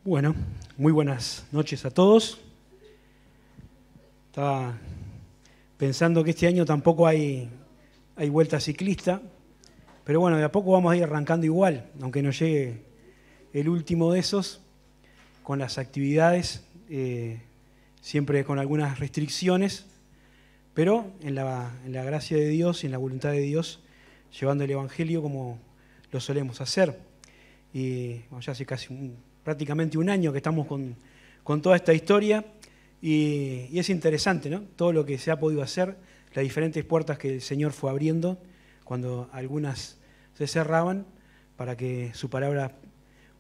Bueno, muy buenas noches a todos. Estaba pensando que este año tampoco hay vuelta ciclista, pero bueno, de a poco vamos a ir arrancando igual, aunque no llegue el último de esos, con las actividades, siempre con algunas restricciones, pero en la gracia de Dios y en la voluntad de Dios, llevando el Evangelio como lo solemos hacer. Y bueno, ya hace prácticamente un año que estamos con toda esta historia y es interesante, ¿no? Todo lo que se ha podido hacer, las diferentes puertas que el Señor fue abriendo cuando algunas se cerraban para que su palabra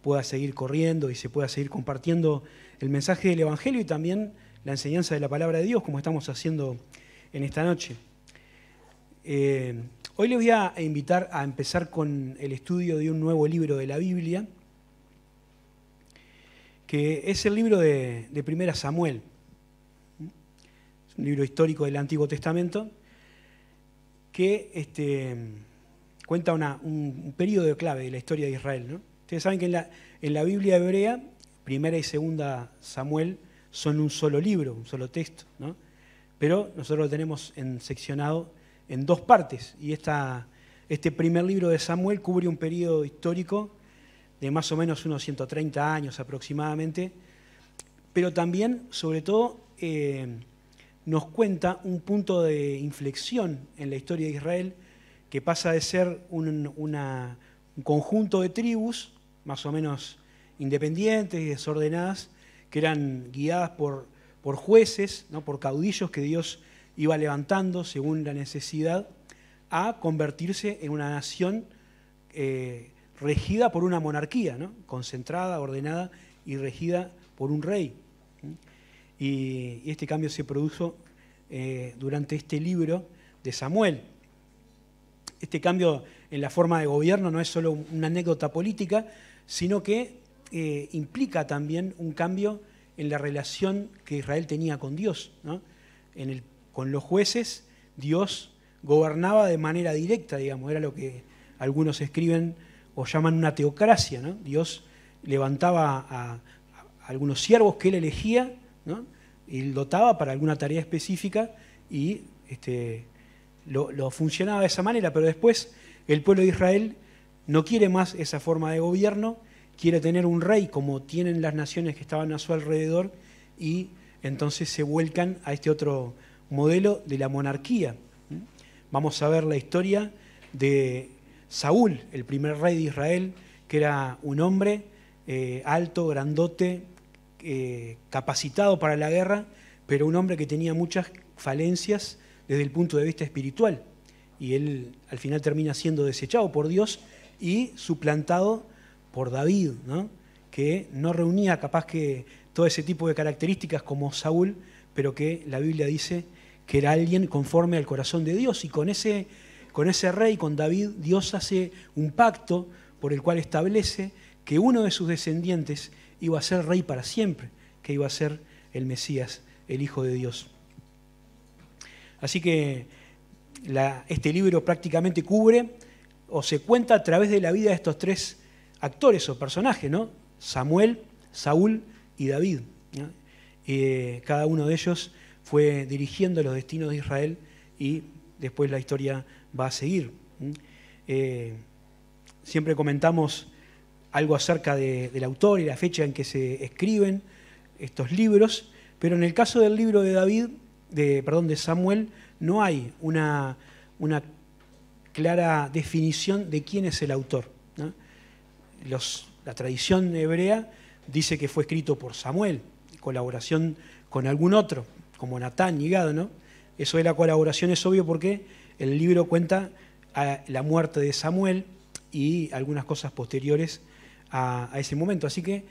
pueda seguir corriendo y se pueda seguir compartiendo el mensaje del Evangelio y también la enseñanza de la palabra de Dios, como estamos haciendo en esta noche. Hoy les voy a invitar a empezar con el estudio de un nuevo libro de la Biblia, que es el libro de 1 Samuel. Es un libro histórico del Antiguo Testamento que cuenta un periodo clave de la historia de Israel, ¿no? Ustedes saben que en la Biblia hebrea, 1 y 2 Samuel son un solo libro, un solo texto, ¿no? Pero nosotros lo tenemos seccionado en dos partes, y este primer libro de Samuel cubre un periodo histórico de más o menos unos 130 años aproximadamente, pero también, sobre todo, nos cuenta un punto de inflexión en la historia de Israel que pasa de ser un conjunto de tribus más o menos independientes y desordenadas, que eran guiadas por jueces, ¿no? Por caudillos que Dios iba levantando según la necesidad, a convertirse en una nación regida por una monarquía, ¿no? Concentrada, ordenada y regida por un rey. Y este cambio se produjo durante este libro de Samuel. Este cambio en la forma de gobierno no es solo una anécdota política, sino que implica también un cambio en la relación que Israel tenía con Dios, ¿no? Con los jueces, Dios gobernaba de manera directa, digamos, era lo que algunos escriben o llaman una teocracia, ¿no? Dios levantaba a algunos siervos que él elegía, ¿no? Y dotaba para alguna tarea específica y lo funcionaba de esa manera, pero después el pueblo de Israel no quiere más esa forma de gobierno, quiere tener un rey como tienen las naciones que estaban a su alrededor y entonces se vuelcan a este otro modelo de la monarquía. Vamos a ver la historia de Saúl, el primer rey de Israel, que era un hombre alto, grandote, capacitado para la guerra, pero un hombre que tenía muchas falencias desde el punto de vista espiritual. Y él al final termina siendo desechado por Dios y suplantado por David, ¿no? Que no reunía capaz que todo ese tipo de características como Saúl, pero que la Biblia dice que era alguien conforme al corazón de Dios. Y con ese rey, con David, Dios hace un pacto por el cual establece que uno de sus descendientes iba a ser rey para siempre, que iba a ser el Mesías, el Hijo de Dios. Así que este libro prácticamente cubre o se cuenta a través de la vida de estos tres actores o personajes, ¿no? Samuel, Saúl y David, ¿no? Cada uno de ellos fue dirigiendo los destinos de Israel y después la historia va a seguir. Siempre comentamos algo acerca del autor y la fecha en que se escriben estos libros, pero en el caso del libro de Samuel, no hay una clara definición de quién es el autor, ¿no? La tradición hebrea dice que fue escrito por Samuel, en colaboración con algún otro, como Natán y Gad, ¿no? Eso de la colaboración es obvio porque el libro cuenta la muerte de Samuel y algunas cosas posteriores a ese momento, así que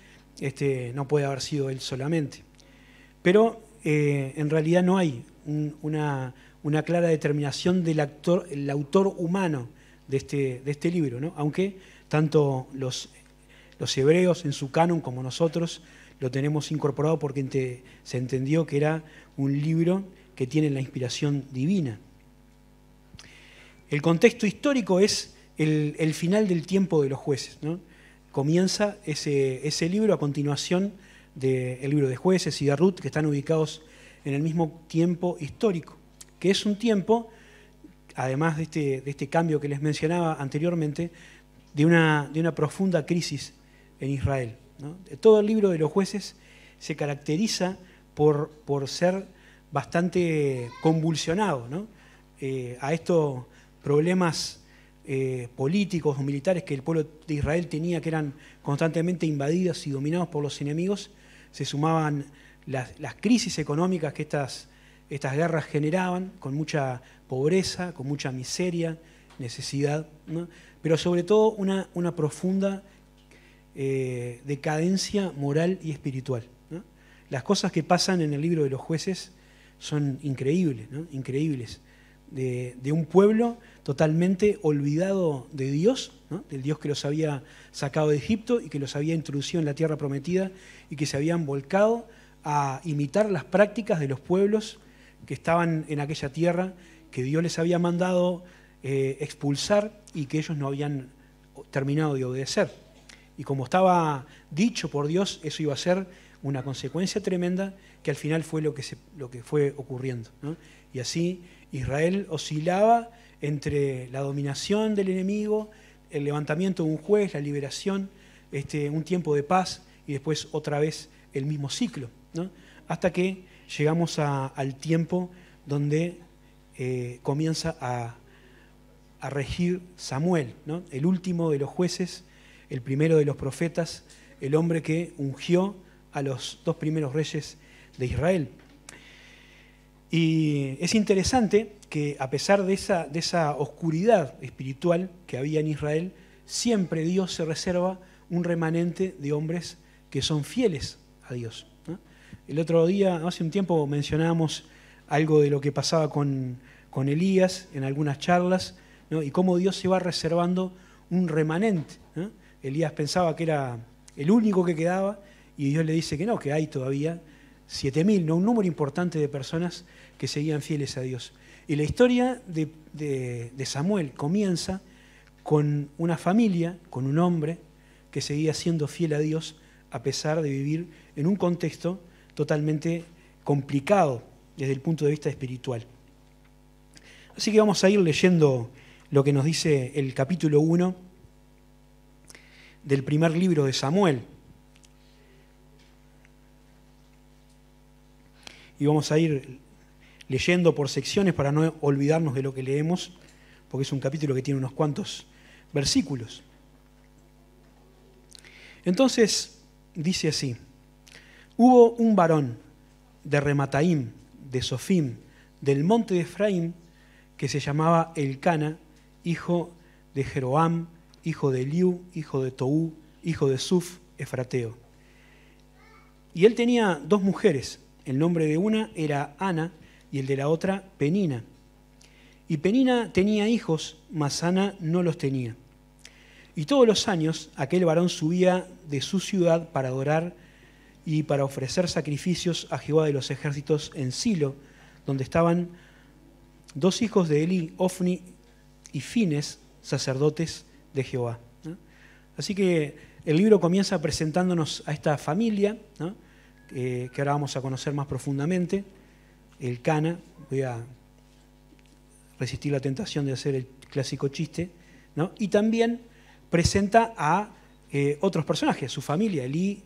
no puede haber sido él solamente. Pero en realidad no hay una clara determinación del autor humano de este libro, ¿no? Aunque tanto los hebreos en su canon como nosotros lo tenemos incorporado porque se entendió que era un libro que tiene la inspiración divina. El contexto histórico es el final del tiempo de los jueces, ¿no? comienza ese libro a continuación del libro de Jueces y de Ruth, que están ubicados en el mismo tiempo histórico, que es un tiempo, además de este cambio que les mencionaba anteriormente, de una profunda crisis en Israel, ¿no? Todo el libro de los Jueces se caracteriza por ser bastante convulsionado, ¿no? A estos problemas políticos o militares que el pueblo de Israel tenía, que eran constantemente invadidos y dominados por los enemigos, se sumaban las crisis económicas que estas guerras generaban, con mucha pobreza, con mucha miseria, necesidad, ¿no? Pero sobre todo una profunda decadencia moral y espiritual, ¿no? Las cosas que pasan en el libro de los Jueces son increíbles, ¿no? Increíbles. De un pueblo totalmente olvidado de Dios, ¿no? Del Dios que los había sacado de Egipto y que los había introducido en la tierra prometida y que se habían volcado a imitar las prácticas de los pueblos que estaban en aquella tierra, que Dios les había mandado expulsar y que ellos no habían terminado de obedecer. Y como estaba dicho por Dios, eso iba a ser una consecuencia tremenda, que al final fue lo que fue ocurriendo, ¿no? Y así Israel oscilaba entre la dominación del enemigo, el levantamiento de un juez, la liberación, un tiempo de paz y después otra vez el mismo ciclo, ¿no? Hasta que llegamos al tiempo donde comienza a regir Samuel, ¿no? El último de los jueces, el primero de los profetas, el hombre que ungió a los dos primeros reyes de Israel. Y es interesante que a pesar de esa oscuridad espiritual que había en Israel, siempre Dios se reserva un remanente de hombres que son fieles a Dios, ¿no? El otro día, hace un tiempo, mencionábamos algo de lo que pasaba con Elías en algunas charlas, ¿no? Y cómo Dios se va reservando un remanente, ¿no? Elías pensaba que era el único que quedaba y Dios le dice que no, que hay todavía 7.000, ¿no? Un número importante de personas que seguían fieles a Dios. Y la historia de Samuel comienza con una familia, con un hombre que seguía siendo fiel a Dios a pesar de vivir en un contexto totalmente complicado desde el punto de vista espiritual. Así que vamos a ir leyendo lo que nos dice el capítulo 1 del primer libro de Samuel. Y vamos a ir leyendo por secciones para no olvidarnos de lo que leemos, porque es un capítulo que tiene unos cuantos versículos. Entonces, dice así: hubo un varón de Remataim, de Sofim, del monte de Efraín, que se llamaba Elcana, hijo de Jeroam, hijo de Eliú, hijo de Toú, hijo de Suf, efrateo. Y él tenía dos mujeres. El nombre de una era Ana y el de la otra Penina. Y Penina tenía hijos, mas Ana no los tenía. Y todos los años aquel varón subía de su ciudad para adorar y para ofrecer sacrificios a Jehová de los ejércitos en Silo, donde estaban dos hijos de Elí, Ofni y Fines, sacerdotes de Jehová, ¿no? Así que el libro comienza presentándonos a esta familia, ¿no? Que ahora vamos a conocer más profundamente, Elcana. Voy a resistir la tentación de hacer el clásico chiste, ¿no? Y también presenta a otros personajes, su familia, Elí,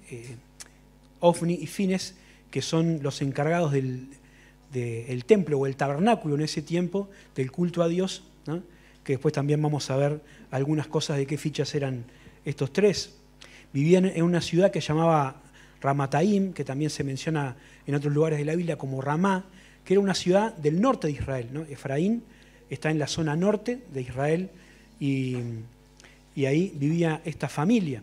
Ofni y Fines, que son los encargados del templo o el tabernáculo en ese tiempo, del culto a Dios, ¿no? Que después también vamos a ver algunas cosas de qué fichas eran estos tres. Vivían en una ciudad que se llamaba Ramataim, que también se menciona en otros lugares de la Biblia como Ramá, que era una ciudad del norte de Israel, ¿no? Efraín está en la zona norte de Israel y ahí vivía esta familia.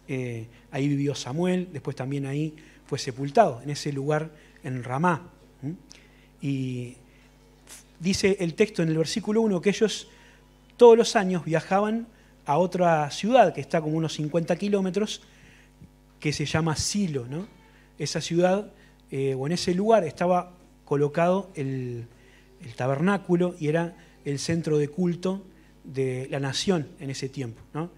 Ahí vivió Samuel, después también ahí fue sepultado, en ese lugar en Ramá. Y dice el texto en el versículo 1 que ellos todos los años viajaban a otra ciudad que está como unos 50 kilómetros, que se llama Silo, ¿no? Esa ciudad, o en ese lugar, estaba colocado el tabernáculo y era el centro de culto de la nación en ese tiempo, ¿no?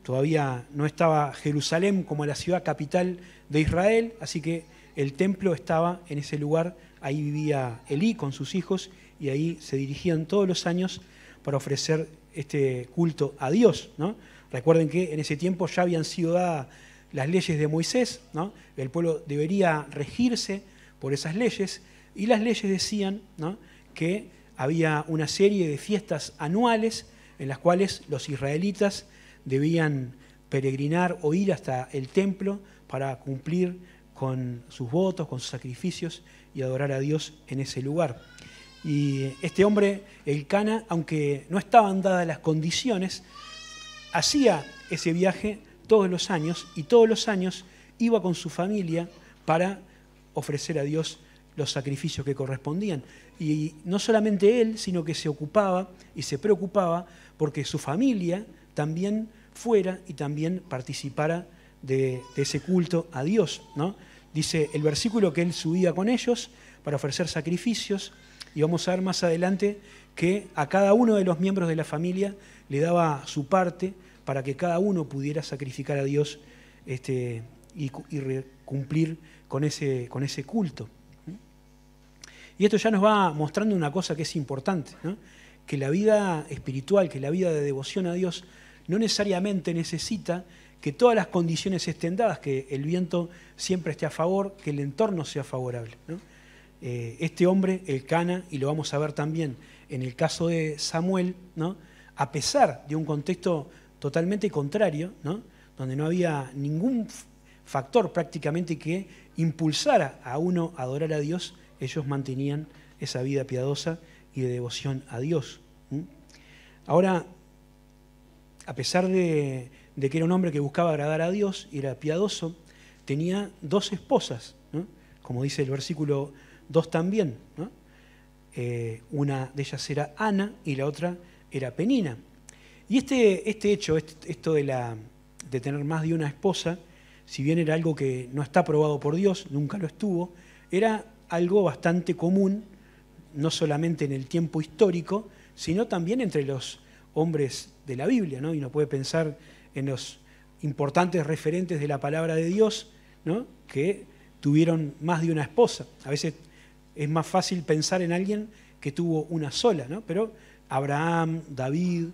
todavía no estaba Jerusalén como la ciudad capital de Israel, así que el templo estaba en ese lugar, ahí vivía Elí con sus hijos y ahí se dirigían todos los años para ofrecer este culto a Dios, ¿no? Recuerden que en ese tiempo ya habían sido dadas las leyes de Moisés, ¿no? El pueblo debería regirse por esas leyes y las leyes decían, ¿no?, que había una serie de fiestas anuales en las cuales los israelitas debían peregrinar o ir hasta el templo para cumplir con sus votos, con sus sacrificios y adorar a Dios en ese lugar. Y este hombre, Elcana, aunque no estaban dadas las condiciones, hacía ese viaje todos los años y todos los años iba con su familia para ofrecer a Dios los sacrificios que correspondían. Y no solamente él, sino que se ocupaba y se preocupaba porque su familia también fuera y también participara de ese culto a Dios, ¿no? Dice el versículo que él subía con ellos para ofrecer sacrificios y vamos a ver más adelante que a cada uno de los miembros de la familia le daba su parte para que cada uno pudiera sacrificar a Dios y cumplir con ese culto. Y esto ya nos va mostrando una cosa que es importante, ¿no? Que la vida espiritual, que la vida de devoción a Dios no necesariamente necesita que todas las condiciones estén dadas, que el viento siempre esté a favor, que el entorno sea favorable, ¿no? Este hombre, Elcana, y lo vamos a ver también en el caso de Samuel, ¿no?, a pesar de un contexto totalmente contrario, ¿no?, donde no había ningún factor prácticamente que impulsara a uno a adorar a Dios, ellos mantenían esa vida piadosa y de devoción a Dios. Ahora, a pesar de que era un hombre que buscaba agradar a Dios y era piadoso, tenía 2 esposas, ¿no?, como dice el versículo 2 también, ¿no? Una de ellas era Ana y la otra era Penina. Y este hecho, esto de tener más de una esposa, si bien era algo que no está aprobado por Dios, nunca lo estuvo, era algo bastante común, no solamente en el tiempo histórico, sino también entre los hombres de la Biblia, ¿no? Y uno puede pensar en los importantes referentes de la palabra de Dios, ¿no?, que tuvieron más de una esposa. A veces es más fácil pensar en alguien que tuvo una sola, ¿no? Pero Abraham, David,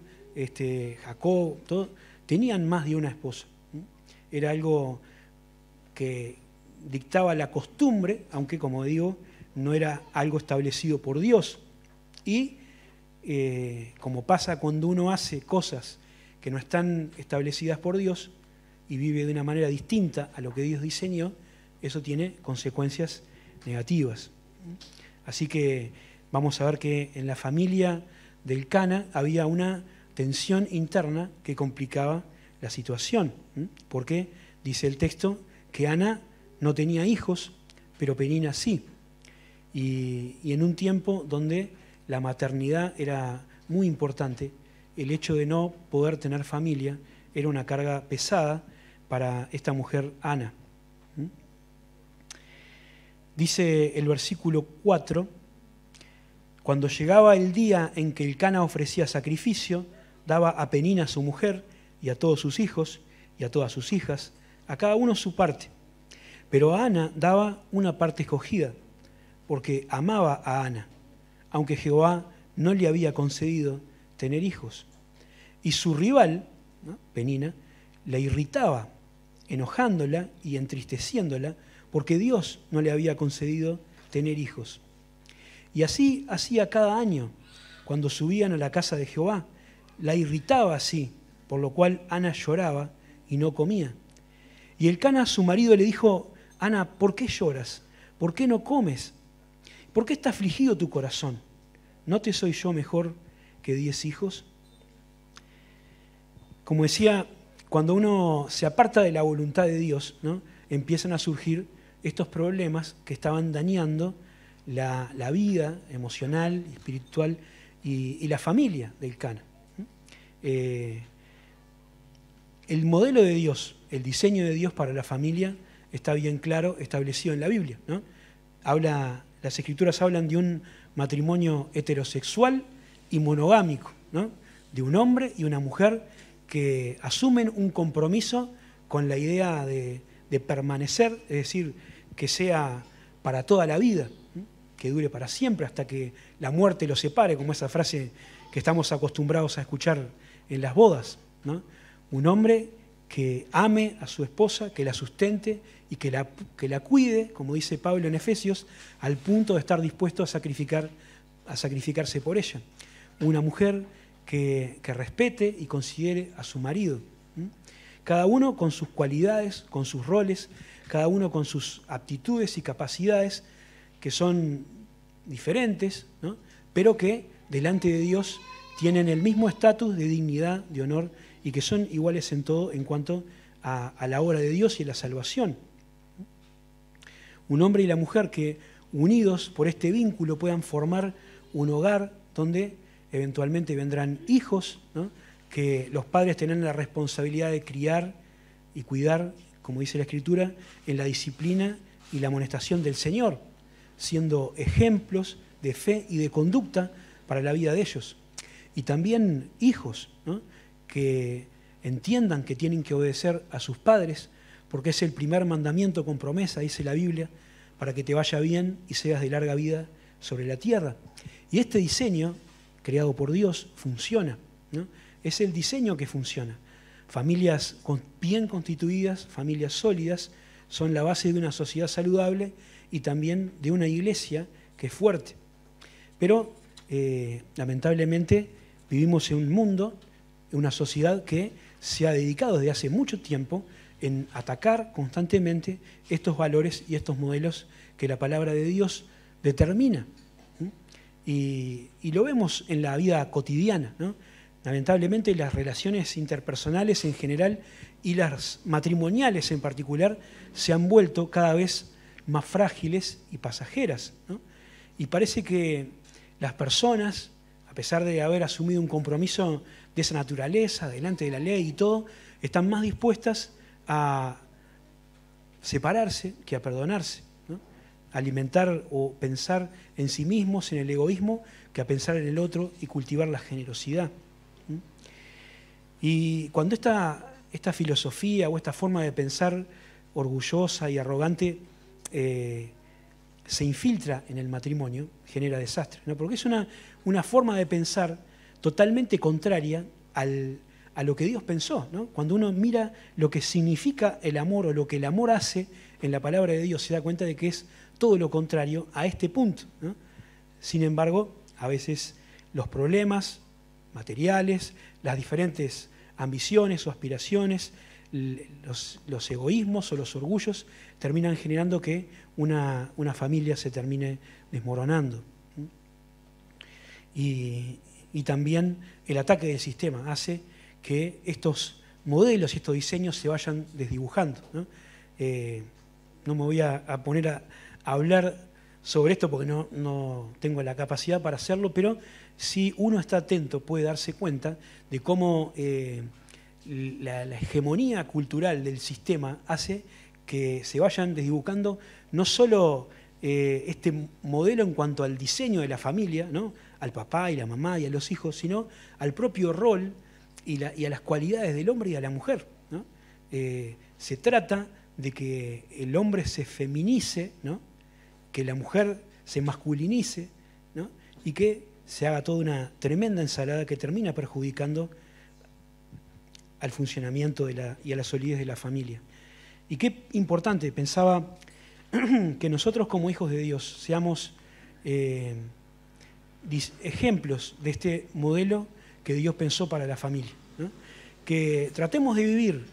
Jacob, todos tenían más de una esposa. Era algo que dictaba la costumbre, aunque, como digo, no era algo establecido por Dios. Y como pasa cuando uno hace cosas que no están establecidas por Dios y vive de una manera distinta a lo que Dios diseñó, eso tiene consecuencias negativas. Así que vamos a ver que en la familia del Elcana había una tensión interna que complicaba la situación, porque dice el texto que Ana no tenía hijos, pero Penina sí. Y en un tiempo donde la maternidad era muy importante, el hecho de no poder tener familia era una carga pesada para esta mujer Ana. Dice el versículo 4, cuando llegaba el día en que Elcana ofrecía sacrificio, daba a Penina su mujer y a todos sus hijos y a todas sus hijas, a cada uno su parte. Pero a Ana daba una parte escogida, porque amaba a Ana, aunque Jehová no le había concedido tener hijos. Y su rival, ¿no?, Penina, la irritaba, enojándola y entristeciéndola, porque Dios no le había concedido tener hijos. Y así hacía cada año, cuando subían a la casa de Jehová, la irritaba así, por lo cual Ana lloraba y no comía. Y Elcana, su marido, le dijo: Ana, ¿por qué lloras? ¿Por qué no comes? ¿Por qué está afligido tu corazón? ¿No te soy yo mejor que 10 hijos? Como decía, cuando uno se aparta de la voluntad de Dios, ¿no?, empiezan a surgir estos problemas que estaban dañando la vida emocional, espiritual y la familia del Elcana. El modelo de Dios, el diseño de Dios para la familia está bien claro, establecido en la Biblia, ¿no? Las Escrituras hablan de un matrimonio heterosexual y monogámico, ¿no?, de un hombre y una mujer que asumen un compromiso con la idea de permanecer, es decir, que sea para toda la vida, que dure para siempre hasta que la muerte los separe, como esa frase que estamos acostumbrados a escuchar en las bodas, ¿no? Un hombre que ame a su esposa, que la sustente y que la cuide, como dice Pablo en Efesios, al punto de estar dispuesto a sacrificarse por ella. Una mujer que respete y considere a su marido. Cada uno con sus cualidades, con sus roles, cada uno con sus aptitudes y capacidades que son diferentes, ¿no? Pero que delante de Dios tienen el mismo estatus de dignidad, de honor, y que son iguales en todo en cuanto a la obra de Dios y a la salvación. Un hombre y la mujer que, unidos por este vínculo, puedan formar un hogar donde eventualmente vendrán hijos, ¿no? Que los padres tendrán la responsabilidad de criar y cuidar, como dice la Escritura, en la disciplina y la amonestación del Señor, siendo ejemplos de fe y de conducta para la vida de ellos. Y también hijos, ¿no? Que entiendan que tienen que obedecer a sus padres, porque es el primer mandamiento con promesa, dice la Biblia, para que te vaya bien y seas de larga vida sobre la tierra. Y este diseño, creado por Dios, funciona, ¿no? Es el diseño que funciona. Familias bien constituidas, familias sólidas, son la base de una sociedad saludable y también de una iglesia que es fuerte. Pero, lamentablemente, vivimos en un mundo, en una sociedad que se ha dedicado desde hace mucho tiempo en atacar constantemente estos valores y estos modelos que la palabra de Dios determina. Y lo vemos en la vida cotidiana, ¿no? Lamentablemente las relaciones interpersonales en general y las matrimoniales en particular se han vuelto cada vez más frágiles y pasajeras, ¿no? Y parece que las personas, a pesar de haber asumido un compromiso de esa naturaleza, delante de la ley y todo, están más dispuestas a separarse que a perdonarse, ¿no? Alimentar o pensar en sí mismos, en el egoísmo, que a pensar en el otro y cultivar la generosidad. Y cuando esta filosofía o esta forma de pensar orgullosa y arrogante se infiltra en el matrimonio, genera desastre, ¿no? Porque es una forma de pensar totalmente contraria a lo que Dios pensó, ¿no? Cuando uno mira lo que significa el amor o lo que el amor hace en la palabra de Dios, se da cuenta de que es todo lo contrario a este punto, ¿no? Sin embargo, a veces los problemas materiales, las diferentes ambiciones o aspiraciones, los egoísmos o los orgullos terminan generando que una familia se termine desmoronando. Y también el ataque del sistema hace que estos modelos y estos diseños se vayan desdibujando, ¿no? No me voy a poner a hablar sobre esto porque no tengo la capacidad para hacerlo, pero si uno está atento puede darse cuenta de cómo la hegemonía cultural del sistema hace que se vayan desdibujando no solo este modelo en cuanto al diseño de la familia, ¿no? Al papá y la mamá y a los hijos, sino al propio rol y a las cualidades del hombre y a la mujer, ¿no? Se trata de que el hombre se feminice, ¿no? Que la mujer se masculinice, ¿no? Y que se haga toda una tremenda ensalada que termina perjudicando al funcionamiento y a la solidez de la familia. Y qué importante, pensaba, que nosotros como hijos de Dios seamos ejemplos de este modelo que Dios pensó para la familia, ¿no? Que tratemos de vivir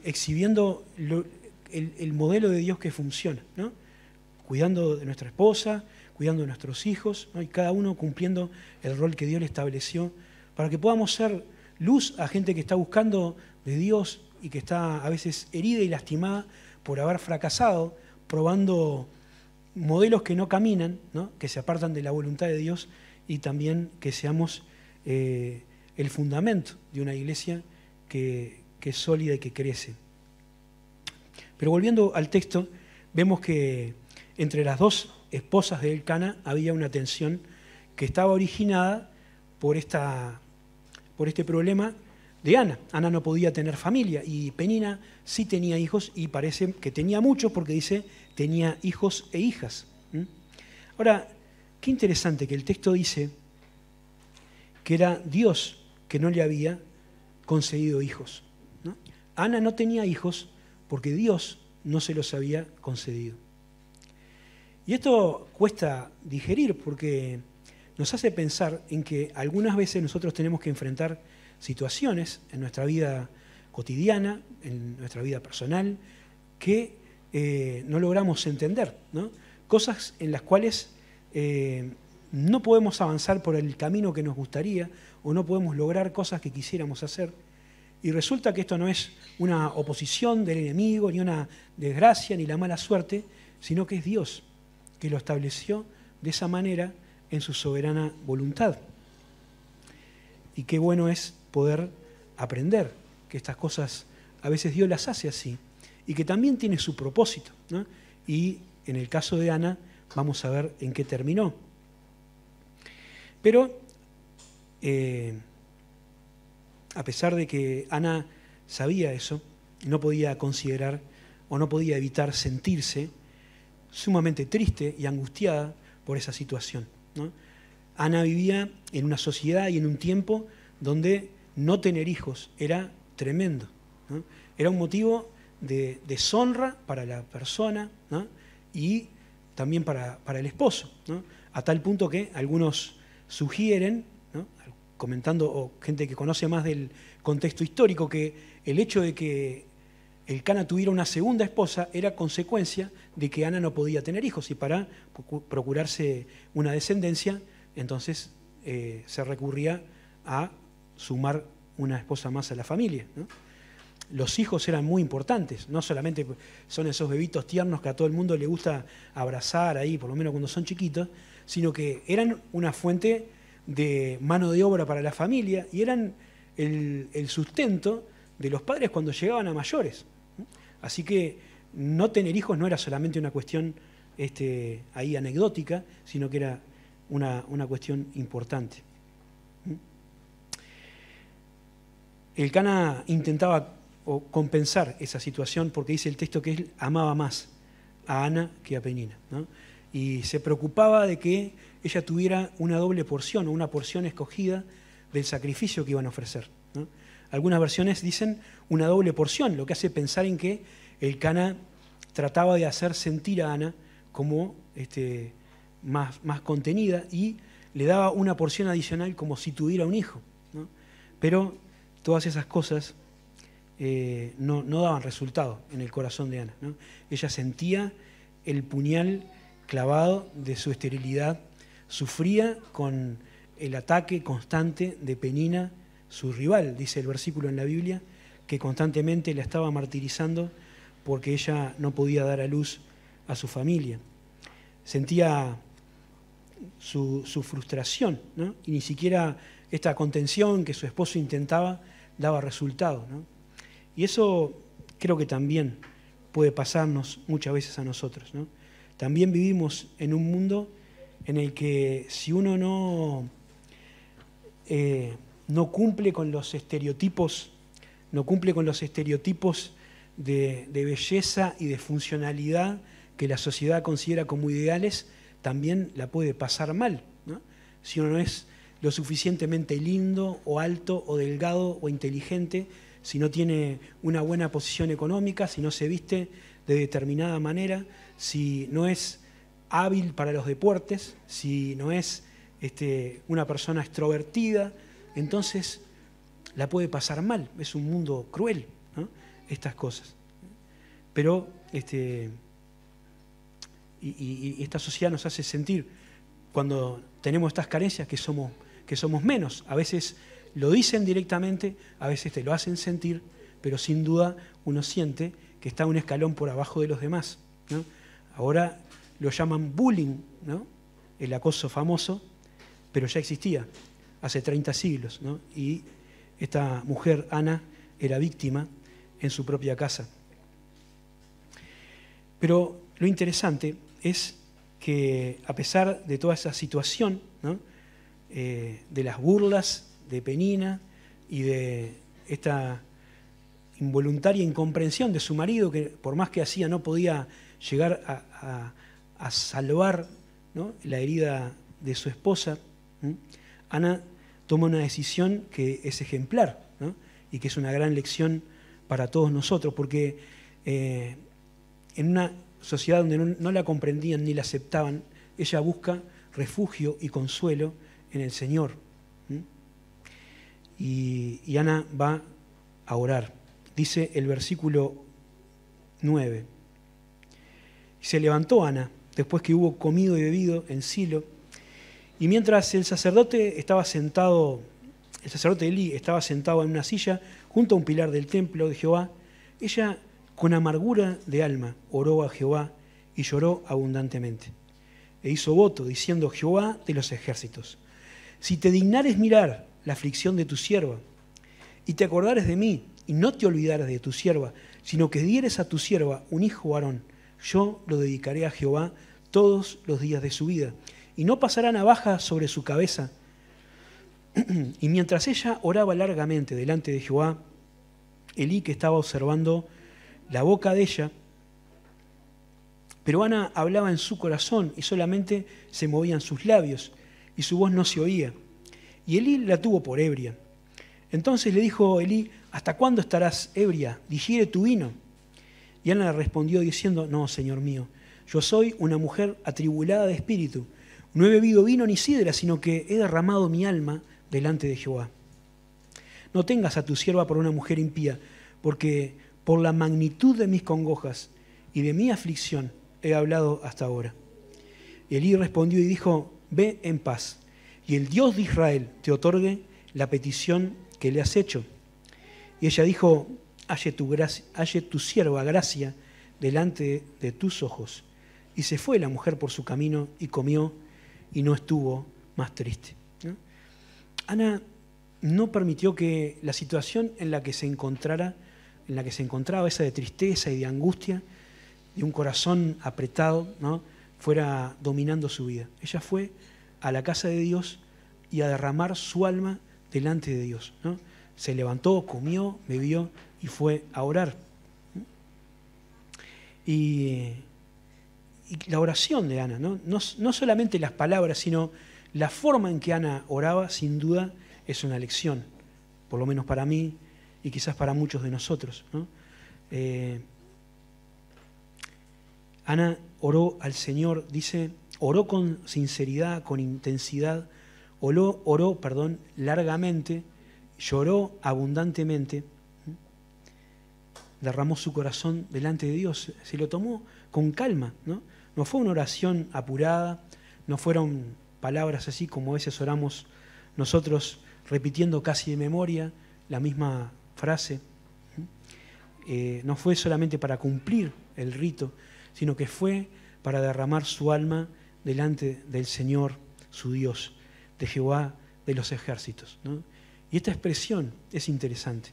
exhibiendo el modelo de Dios que funciona, ¿no? Cuidando de nuestra esposa, cuidando de nuestros hijos, ¿no? Y cada uno cumpliendo el rol que Dios le estableció, para que podamos ser luz a gente que está buscando de Dios y que está a veces herida y lastimada por haber fracasado, probando modelos que no caminan, ¿no? Que se apartan de la voluntad de Dios, y también que seamos el fundamento de una iglesia que es sólida y que crece. Pero volviendo al texto, vemos que entre las dos esposas de Elcana había una tensión que estaba originada por este problema de Ana. Ana no podía tener familia y Penina sí tenía hijos y parece que tenía muchos porque dice tenía hijos e hijas. Ahora, qué interesante que el texto dice que era Dios que no le había concedido hijos, ¿no? Ana no tenía hijos porque Dios no se los había concedido. Y esto cuesta digerir porque nos hace pensar en que algunas veces nosotros tenemos que enfrentar situaciones en nuestra vida cotidiana, en nuestra vida personal, que no logramos entender, ¿no? Cosas en las cuales no podemos avanzar por el camino que nos gustaría o no podemos lograr cosas que quisiéramos hacer. Y resulta que esto no es una oposición del enemigo, ni una desgracia, ni la mala suerte, sino que es Dios que lo estableció de esa manera en su soberana voluntad. Y qué bueno es poder aprender que estas cosas a veces Dios las hace así y que también tiene su propósito, ¿no? Y en el caso de Ana vamos a ver en qué terminó. Pero a pesar de que Ana sabía eso, no podía considerar o no podía evitar sentirse sumamente triste y angustiada por esa situación, ¿no? Ana vivía en una sociedad y en un tiempo donde no tener hijos era tremendo, ¿no? Era un motivo de deshonra para la persona, ¿no? Y también para el esposo, ¿no? A tal punto que algunos sugieren, ¿no? Comentando, o gente que conoce más del contexto histórico, que el hecho de que Elcana tuviera una segunda esposa era consecuencia de que Ana no podía tener hijos y para procurarse una descendencia, entonces se recurría a sumar una esposa más a la familia, ¿no? Los hijos eran muy importantes, no solamente son esos bebitos tiernos que a todo el mundo le gusta abrazar ahí, por lo menos cuando son chiquitos, sino que eran una fuente de mano de obra para la familia y eran el sustento de los padres cuando llegaban a mayores. Así que no tener hijos no era solamente una cuestión ahí anecdótica, sino que era una cuestión importante. Elcana intentaba compensar esa situación porque dice el texto que él amaba más a Ana que a Penina, ¿no? Y se preocupaba de que ella tuviera una doble porción o una porción escogida del sacrificio que iban a ofrecer, ¿no? Algunas versiones dicen una doble porción, lo que hace pensar en que Elcana trataba de hacer sentir a Ana como más contenida y le daba una porción adicional como si tuviera un hijo, ¿no? Pero todas esas cosas no daban resultado en el corazón de Ana, ¿no? Ella sentía el puñal clavado de su esterilidad, sufría con el ataque constante de Penina, su rival, dice el versículo en la Biblia, que constantemente la estaba martirizando porque ella no podía dar a luz a su familia. Sentía su frustración, ¿no? Y ni siquiera esta contención que su esposo intentaba daba resultado, ¿no? Y eso creo que también puede pasarnos muchas veces a nosotros, ¿no? También vivimos en un mundo en el que si uno no cumple con los estereotipos, de belleza y de funcionalidad que la sociedad considera como ideales, también la puede pasar mal, ¿no? Si uno no es lo suficientemente lindo o alto o delgado o inteligente, si no tiene una buena posición económica, si no se viste de determinada manera, si no es hábil para los deportes, si no es una persona extrovertida, entonces la puede pasar mal. Es un mundo cruel, ¿no? Estas cosas. Pero y esta sociedad nos hace sentir, cuando tenemos estas carencias, que somos menos. A veces lo dicen directamente, a veces te lo hacen sentir, pero sin duda uno siente que está un escalón por abajo de los demás, ¿no? Ahora lo llaman bullying, ¿no? El acoso famoso, pero ya existía hace 30 siglos, ¿no? Y esta mujer, Ana, era víctima en su propia casa. Pero lo interesante es que a pesar de toda esa situación, ¿no? De las burlas de Penina y de esta involuntaria incomprensión de su marido, que por más que hacía no podía llegar a salvar, ¿no?, la herida de su esposa. Ana toma una decisión que es ejemplar, ¿no?, y que es una gran lección para todos nosotros, porque en una sociedad donde no la comprendían ni la aceptaban, ella busca refugio y consuelo en el Señor. Y Ana va a orar. Dice el versículo 9. Se levantó Ana, después que hubo comido y bebido en Silo, y mientras el sacerdote Elí estaba sentado en una silla junto a un pilar del templo de Jehová, ella con amargura de alma oró a Jehová y lloró abundantemente. E hizo voto diciendo: Jehová de los ejércitos, si te dignares mirar la aflicción de tu sierva, y te acordares de mí, y no te olvidares de tu sierva, sino que dieres a tu sierva un hijo varón, yo lo dedicaré a Jehová todos los días de su vida, y no pasará navaja sobre su cabeza. Y mientras ella oraba largamente delante de Jehová, Elí, que estaba observando la boca de ella, pero Ana hablaba en su corazón y solamente se movían sus labios, y su voz no se oía. Y Elí la tuvo por ebria. Entonces le dijo Elí: ¿hasta cuándo estarás ebria? Digiere tu vino. Y Ana le respondió diciendo: no, Señor mío, yo soy una mujer atribulada de espíritu. No he bebido vino ni sidra, sino que he derramado mi alma delante de Jehová. No tengas a tu sierva por una mujer impía, porque por la magnitud de mis congojas y de mi aflicción he hablado hasta ahora. Y Elí respondió y dijo: ve en paz, y el Dios de Israel te otorgue la petición que le has hecho. Y ella dijo: halle tu sierva gracia delante de tus ojos. Y se fue la mujer por su camino y comió, y no estuvo más triste. ¿No? Ana no permitió que la situación en la que se encontraba, esa de tristeza y de angustia, de un corazón apretado, ¿no?, fuera dominando su vida. Ella fue a la casa de Dios y a derramar su alma delante de Dios, ¿no? Se levantó, comió, bebió y fue a orar. Y la oración de Ana, no solamente las palabras, sino la forma en que Ana oraba, sin duda, es una lección, por lo menos para mí y quizás para muchos de nosotros, ¿no? Ana oró al Señor, dice, oró con sinceridad, con intensidad, oró, largamente, lloró abundantemente, derramó su corazón delante de Dios, se lo tomó con calma, ¿no? No fue una oración apurada, no fueron palabras así como a veces oramos nosotros, repitiendo casi de memoria la misma frase. No fue solamente para cumplir el rito, sino que fue para derramar su alma delante del Señor, su Dios, de Jehová de los ejércitos, ¿no? Y esta expresión es interesante.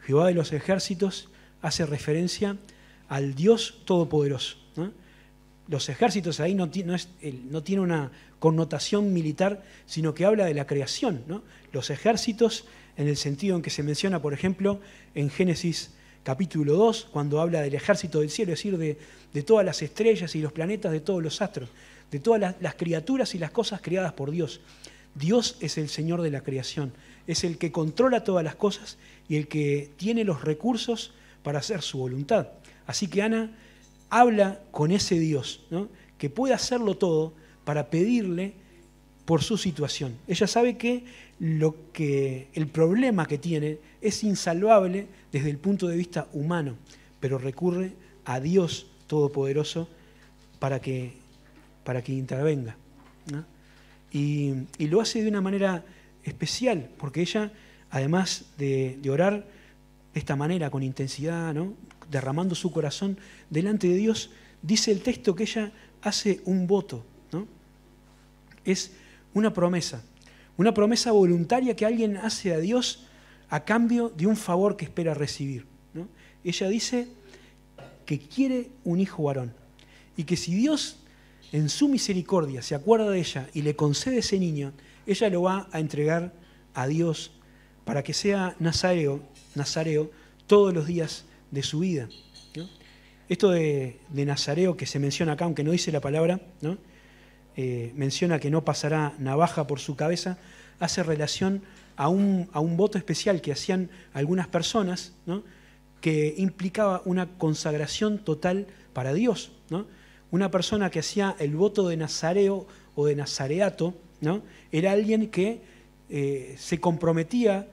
Jehová de los ejércitos hace referencia al Dios Todopoderoso, ¿no? Los ejércitos ahí no tiene una connotación militar, sino que habla de la creación, ¿no? Los ejércitos en el sentido en que se menciona, por ejemplo, en Génesis capítulo 2, cuando habla del ejército del cielo, es decir, de todas las estrellas y los planetas, de todos los astros, de todas las criaturas y las cosas creadas por Dios. Dios es el Señor de la creación, es el que controla todas las cosas y el que tiene los recursos para hacer su voluntad. Así que Ana habla con ese Dios, ¿no?, que puede hacerlo todo para pedirle por su situación. Ella sabe que el problema que tiene es insalvable desde el punto de vista humano, pero recurre a Dios Todopoderoso para que intervenga, ¿no? Y lo hace de una manera especial, porque ella, además de orar de esta manera, con intensidad, ¿no?, derramando su corazón delante de Dios, dice el texto que ella hace un voto, ¿no? Es una promesa voluntaria que alguien hace a Dios a cambio de un favor que espera recibir, ¿no? Ella dice que quiere un hijo varón y que si Dios en su misericordia se acuerda de ella y le concede ese niño, ella lo va a entregar a Dios para que sea nazareo nazareo todos los días de su vida, ¿no? Esto de nazareo que se menciona acá, aunque no dice la palabra, ¿no? Menciona que no pasará navaja por su cabeza, hace relación a un voto especial que hacían algunas personas, ¿no? Que implicaba una consagración total para Dios, ¿no? Una persona que hacía el voto de nazareo o de nazareato, ¿no? Era alguien que se comprometía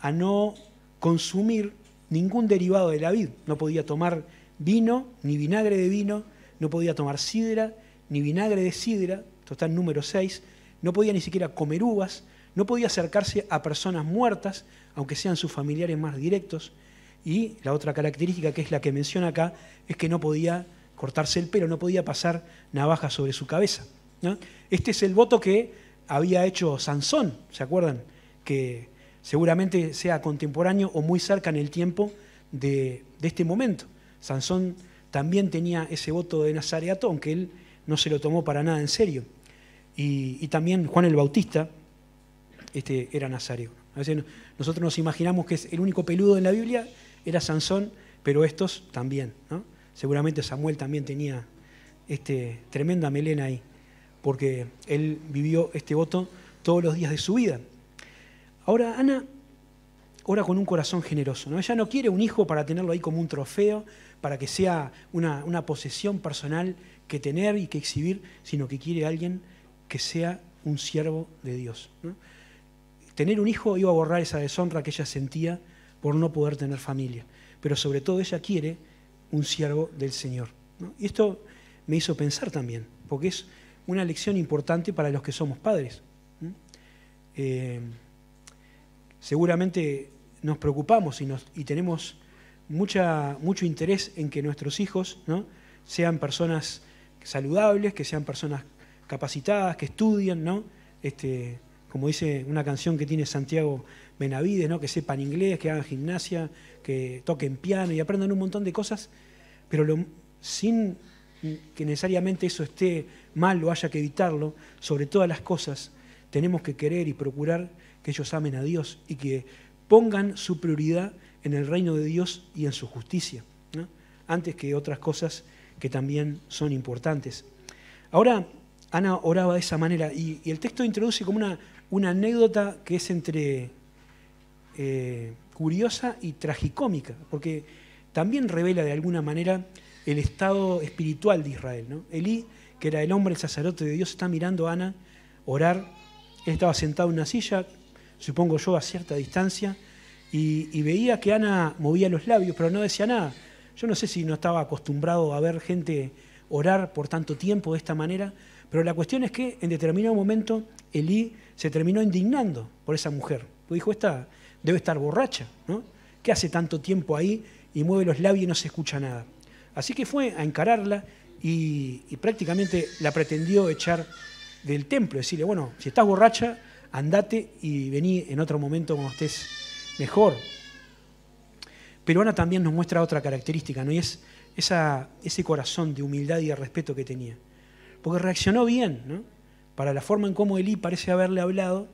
a no consumir ningún derivado de la vid. No podía tomar vino, ni vinagre de vino, no podía tomar sidra, ni vinagre de sidra, esto está en número 6, no podía ni siquiera comer uvas, no podía acercarse a personas muertas, aunque sean sus familiares más directos, y la otra característica, que es la que menciona acá, es que no podía cortarse el pelo, no podía pasar navaja sobre su cabeza, ¿no? Este es el voto que había hecho Sansón, ¿se acuerdan? Que seguramente sea contemporáneo o muy cerca en el tiempo de este momento. Sansón también tenía ese voto de nazareato, aunque él no se lo tomó para nada en serio. Y también Juan el Bautista era nazareo. A veces nosotros nos imaginamos que es el único peludo en la Biblia, era Sansón, pero estos también, ¿no? Seguramente Samuel también tenía tremenda melena ahí, porque él vivió este voto todos los días de su vida. Ahora Ana ora con un corazón generoso, ¿no? Ella no quiere un hijo para tenerlo ahí como un trofeo, para que sea una posesión personal que tener y que exhibir, sino que quiere a alguien que sea un siervo de Dios, ¿no? Tener un hijo iba a borrar esa deshonra que ella sentía por no poder tener familia, pero sobre todo ella quiere un siervo del Señor, ¿no? Y esto me hizo pensar también, porque es una lección importante para los que somos padres, ¿no? Seguramente nos preocupamos y tenemos mucho interés en que nuestros hijos, ¿no? Sean personas saludables, que sean personas capacitadas, que estudien, ¿no? Como dice una canción que tiene Santiago Benavides, ¿no? Que sepan inglés, que hagan gimnasia, que toquen piano y aprendan un montón de cosas, pero sin que necesariamente eso esté mal o haya que evitarlo. Sobre todas las cosas tenemos que querer y procurar que ellos amen a Dios y que pongan su prioridad en el reino de Dios y en su justicia, ¿no? Antes que otras cosas que también son importantes. Ahora, Ana oraba de esa manera y el texto introduce como una anécdota que es entre curiosa y tragicómica, porque también revela de alguna manera el estado espiritual de Israel, ¿no? Elí, que era el hombre, el sacerdote de Dios, está mirando a Ana orar. Él estaba sentado en una silla, supongo yo, a cierta distancia, y veía que Ana movía los labios, pero no decía nada. Yo no sé si no estaba acostumbrado a ver gente orar por tanto tiempo de esta manera, pero la cuestión es que en determinado momento Elí se terminó indignando por esa mujer. Dijo, esta debe estar borracha, ¿no? ¿Qué hace tanto tiempo ahí y mueve los labios y no se escucha nada? Así que fue a encararla y prácticamente la pretendió echar del templo, decirle, bueno, si estás borracha, andate y vení en otro momento cuando estés mejor. Pero Ana también nos muestra otra característica, ¿no? Y es ese corazón de humildad y de respeto que tenía. Porque reaccionó bien, ¿no? Para la forma en cómo Elí parece haberle hablado,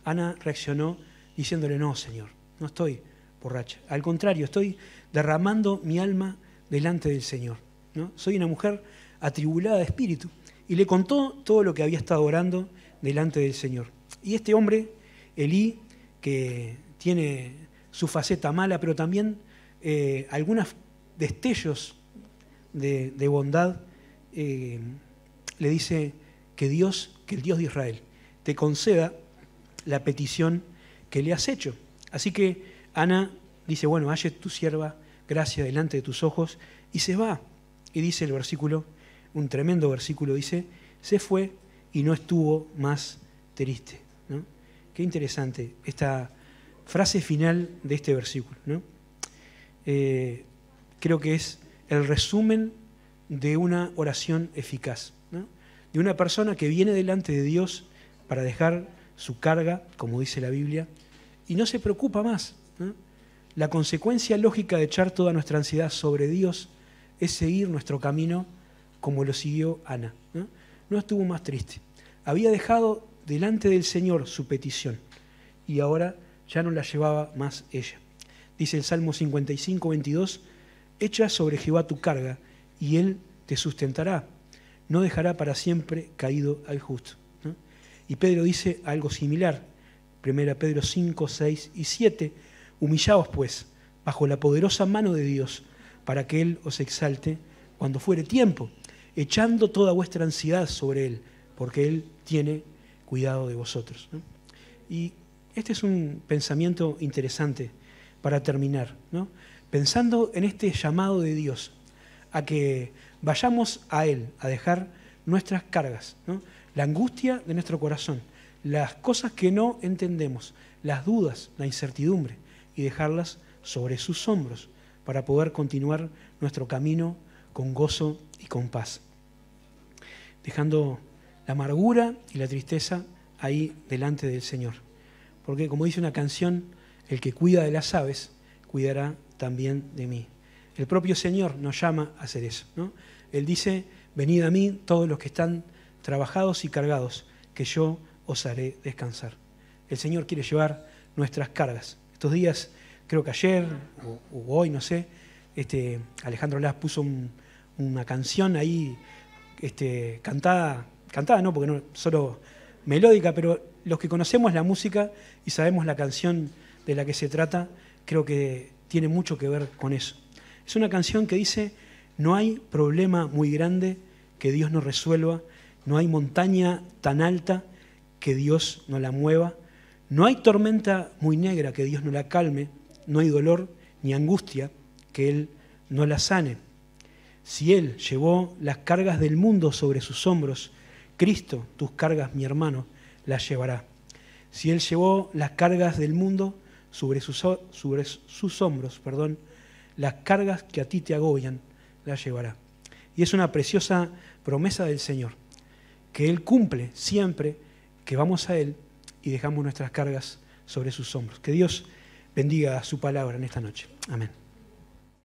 Ana reaccionó diciéndole, no, Señor, no estoy borracha. Al contrario, estoy derramando mi alma delante del Señor, ¿no? Soy una mujer atribulada de espíritu. Y le contó todo lo que había estado orando delante del Señor. Y este hombre, Elí, que tiene su faceta mala, pero también algunos destellos de bondad, le dice que el Dios de Israel te conceda la petición que le has hecho. Así que Ana dice, bueno, halle tu sierva gracia delante de tus ojos, y se va. Y dice el versículo, un tremendo versículo, dice, se fue y no estuvo más triste, ¿no? Qué interesante esta frase final de este versículo, ¿no? Creo que es el resumen de una oración eficaz, ¿no? De una persona que viene delante de Dios para dejar su carga, como dice la Biblia, y no se preocupa más, ¿no? La consecuencia lógica de echar toda nuestra ansiedad sobre Dios es seguir nuestro camino como lo siguió Ana, ¿no? No estuvo más triste. Había dejado delante del Señor su petición y ahora ya no la llevaba más ella. Dice el Salmo 55, 22, echa sobre Jehová tu carga y Él te sustentará. No dejará para siempre caído al justo, ¿no? Y Pedro dice algo similar. 1 Pedro 5, 6 y 7. Humillaos pues bajo la poderosa mano de Dios para que Él os exalte cuando fuere tiempo, echando toda vuestra ansiedad sobre Él, porque Él tiene cuidado de vosotros, ¿no? Y este es un pensamiento interesante para terminar, ¿no? Pensando en este llamado de Dios a que vayamos a Él, a dejar nuestras cargas, ¿no? La angustia de nuestro corazón, las cosas que no entendemos, las dudas, la incertidumbre, y dejarlas sobre sus hombros para poder continuar nuestro camino con gozo y con paz, dejando la amargura y la tristeza ahí delante del Señor. Porque como dice una canción, el que cuida de las aves, cuidará también de mí. El propio Señor nos llama a hacer eso, ¿no? Él dice, venid a mí todos los que están trabajados y cargados, que yo os haré descansar. El Señor quiere llevar nuestras cargas. Estos días, creo que ayer o hoy, no sé, Alejandro Las puso una canción ahí cantada no, porque no solo melódica, pero los que conocemos la música y sabemos la canción de la que se trata, creo que tiene mucho que ver con eso. Es una canción que dice, no hay problema muy grande que Dios no resuelva, no hay montaña tan alta que Dios no la mueva, no hay tormenta muy negra que Dios no la calme, no hay dolor ni angustia que Él no la sane. Si Él llevó las cargas del mundo sobre sus hombros, Cristo, tus cargas, mi hermano, las llevará. Si Él llevó las cargas del mundo sobre sus hombros, las cargas que a ti te agobian, las llevará. Y es una preciosa promesa del Señor, que Él cumple siempre que vamos a Él y dejamos nuestras cargas sobre sus hombros. Que Dios bendiga su palabra en esta noche. Amén.